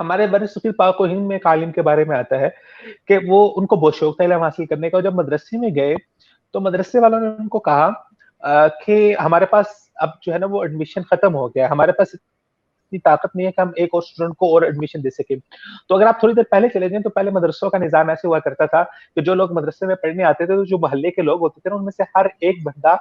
ہمارے برصغیر پاک و ہند میں ایک عالم کے بارے میں آتا ہے کہ وہ ان کو بہت شوق تھا علم حاصل کرنے کا، اور جب مدرسے میں گئے تو مدرسے والوں نے ان کو کہا کہ ہمارے پاس اب جو ہے نا وہ ایڈمیشن ختم ہو گیا، ہمارے پاس اتنی طاقت نہیں ہے کہ ہم ایک اور اسٹوڈنٹ کو اور ایڈمیشن دے سکیں. تو اگر آپ تھوڑی دیر پہلے چلے جائیں تو پہلے مدرسوں کا نظام ایسے ہوا کرتا تھا کہ جو لوگ مدرسے میں پڑھنے آتے تھے، تو جو محلے کے لوگ ہوتے تھے نا، ان میں سے ہر ایک بندہ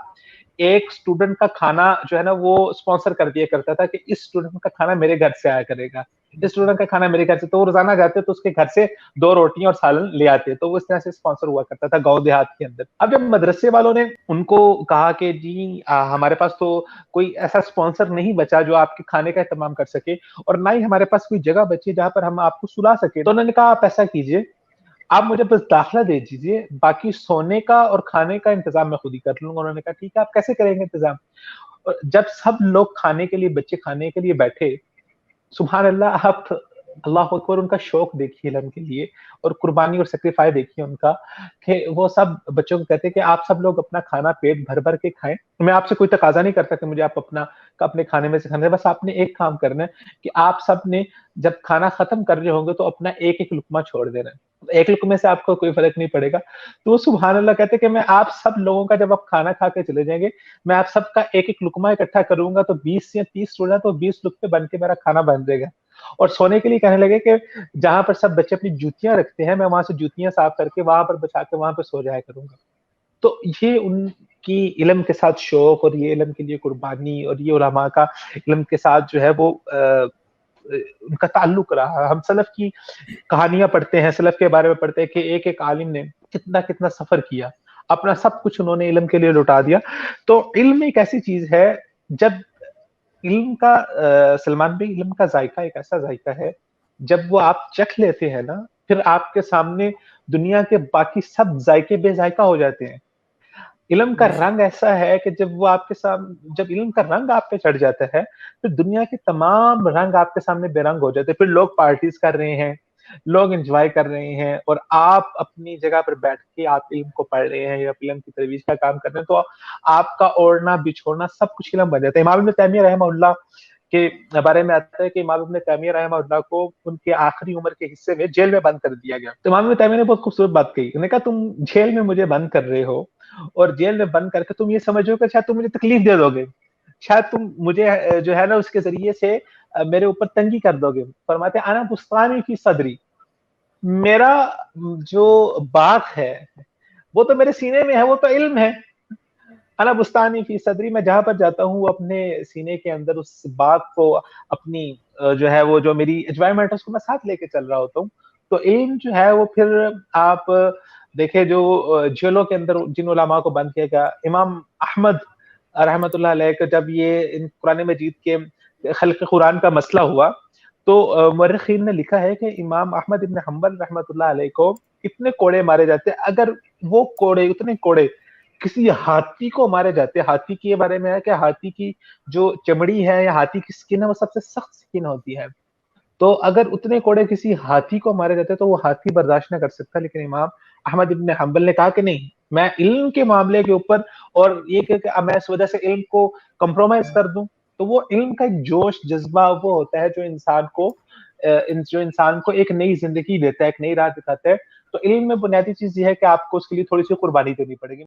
ایک اسٹوڈنٹ کا کھانا جو ہے نا وہ اسپانسر کر دیا کرتا تھا کہ اس اسٹوڈنٹ کا کھانا میرے گھر سے آیا کرے گا، اس اسٹوڈنٹ کا کھانا میرے گھر سے. تو وہ روزانہ جاتے تو اس کے گھر سے 2 روٹیاں اور سالن لے آتے، تو وہ اس طرح سے اسپانسر ہوا کرتا تھا گاؤں دیہات کے اندر. اب جب مدرسے والوں نے ان کو کہا کہ جی ہمارے پاس تو کوئی ایسا اسپانسر نہیں بچا جو آپ کے کھانے کا اہتمام کر سکے، اور نہ ہی ہمارے پاس کوئی جگہ بچی جہاں پر ہم آپ کو سلا سکے، تو انہوں نے کہا آپ ایسا کیجیے، آپ مجھے بس داخلہ دے دیجیے، باقی سونے کا اور کھانے کا انتظام میں خود ہی کر لوں گا. انہوں نے کہا ٹھیک ہے، آپ کیسے کریں گے انتظام؟ اور جب سب لوگ کھانے کے لیے، بچے کھانے کے لیے بیٹھے، سبحان اللہ، آپ اللہ اکبر، ان کا شوق دیکھیے علم کے لیے، اور قربانی اور سیکریفائی دیکھیے ان کا، کہ وہ سب بچوں کو کہتے ہیں کہ آپ سب لوگ اپنا کھانا پیٹ بھر بھر کے کھائیں، میں آپ سے کوئی تقاضا نہیں کرتا کہ مجھے آپ اپنے کھانے میں سے کھانا ہے، بس آپ نے ایک کام کرنا ہے کہ آپ سب نے جب کھانا ختم کر رہے ہوں گے تو اپنا ایک ایک لقمہ چھوڑ دینا ہے، ایک لقمے سے آپ کو کوئی فرق نہیں پڑے گا. تو وہ سبحان اللہ کہتے کہ میں آپ سب لوگوں کا، جب آپ کھانا کھا کے چلے جائیں گے، میں آپ سب کا ایک ایک لقمہ اکٹھا کروں گا، تو 20 یا 30 روزہ تو 20 لقمے بن کے میرا کھانا بن جائے گا. اور سونے کے لیے کہنے لگے کہ جہاں پر سب بچے اپنی جوتیاں رکھتے ہیں، میں وہاں سے جوتیاں صاف کر کے وہاں پر بچا کے وہاں پہ سو جایا کروں گا. تو یہ ان کی علم کے ساتھ شوق، اور یہ علم کے لیے قربانی، اور یہ علماء کا علم کے ساتھ جو ہے وہ ان کا تعلق رہا. ہم سلف کی کہانیاں پڑھتے ہیں، سلف کے بارے میں پڑھتے ہیں کہ ایک ایک عالم نے کتنا کتنا سفر کیا، اپنا سب کچھ انہوں نے علم کے لیے لٹا دیا. تو علم ایک ایسی چیز ہے، جب علم کا سلمان بھائی، علم کا ذائقہ ایک ایسا ذائقہ ہے، جب وہ آپ چکھ لیتے ہیں نا، پھر آپ کے سامنے دنیا کے باقی سب ذائقے بے ذائقہ ہو جاتے ہیں. علم کا رنگ ایسا ہے کہ جب وہ آپ کے سامنے، جب علم کا رنگ آپ پہ چڑھ جاتا ہے، پھر دنیا کے تمام رنگ آپ کے سامنے بے رنگ ہو جاتے ہیں. پھر لوگ پارٹیز کر رہے ہیں، لوگ انجوائے کر رہے ہیں، اور آپ اپنی جگہ پر بیٹھ کے آپ علم کو پڑھ رہے ہیں یا علم کی ترویج کا کام کر رہے ہیں، تو آپ کا اوڑھنا بچھوڑنا سب کچھ علم بن جاتا ہے. امام ابن تیمیہ رحمہ اللہ کے بارے میں آتا ہے کہ امام ابن تیمیہ رحمہ اللہ کو ان کے آخری عمر کے حصے میں جیل میں بند کر دیا گیا. تو امام ابن تیمیہ نے بہت خوبصورت بات کہی، انہوں نے کہا تم جیل میں مجھے بند کر رہے ہو، اور جیل میں بند کر کے تم یہ سمجھو کہ شاید تم مجھے تکلیف دے دو گے، شاید تم مجھے جو ہے نا اس کے ذریعے سے میرے اوپر تنگی کر دو گے. فرماتے ہیں انا بستانی فی صدری، میرا جو باغ ہے وہ تو میرے سینے میں ہے، وہ تو علم ہے. انا بستانی فی صدری، میں جہاں پر جاتا ہوں وہ اپنے سینے کے اندر اس باغ کو، اپنی جو ہے وہ جو میری انجوائمنٹ ہے اس کو میں ساتھ لے کے چل رہا ہوتا ہوں. تو علم جو ہے وہ پھر آپ دیکھیں جو جیلوں کے اندر جن علماء کو بند کیا گیا، امام احمد رحمۃ اللہ علیہ کا جب یہ قرآن مجید کے خلق قرآن کا مسئلہ ہوا، تو مورخین نے لکھا ہے کہ امام احمد ابن حنبل رحمۃ اللہ علیہ کو اتنے کوڑے مارے جاتے، اگر وہ کوڑے، اتنے کوڑے کسی ہاتھی کو مارے جاتے. ہاتھی کے بارے میں ہے کہ ہاتھی کی جو چمڑی ہے یا ہاتھی کی سکن ہے وہ سب سے سخت سکن ہوتی ہے، تو اگر اتنے کوڑے کسی ہاتھی کو مارے جاتے تو وہ ہاتھی برداشت نہ کر سکتا. لیکن امام احمد ابن حنبل نے کہا کہ نہیں، میں علم کے معاملے کے اوپر، اور یہ کہ میں اس وجہ سے علم کو کمپرومائز کر دوں، تو وہ علم کا ایک جوش جذبہ وہ ہوتا ہے جو انسان کو ایک نئی زندگی دیتا ہے، ایک نئی راہ دکھاتا ہے. تو علم میں بنیادی چیز یہ ہے کہ آپ کو اس کے لیے تھوڑی سی قربانی دینی پڑے گی.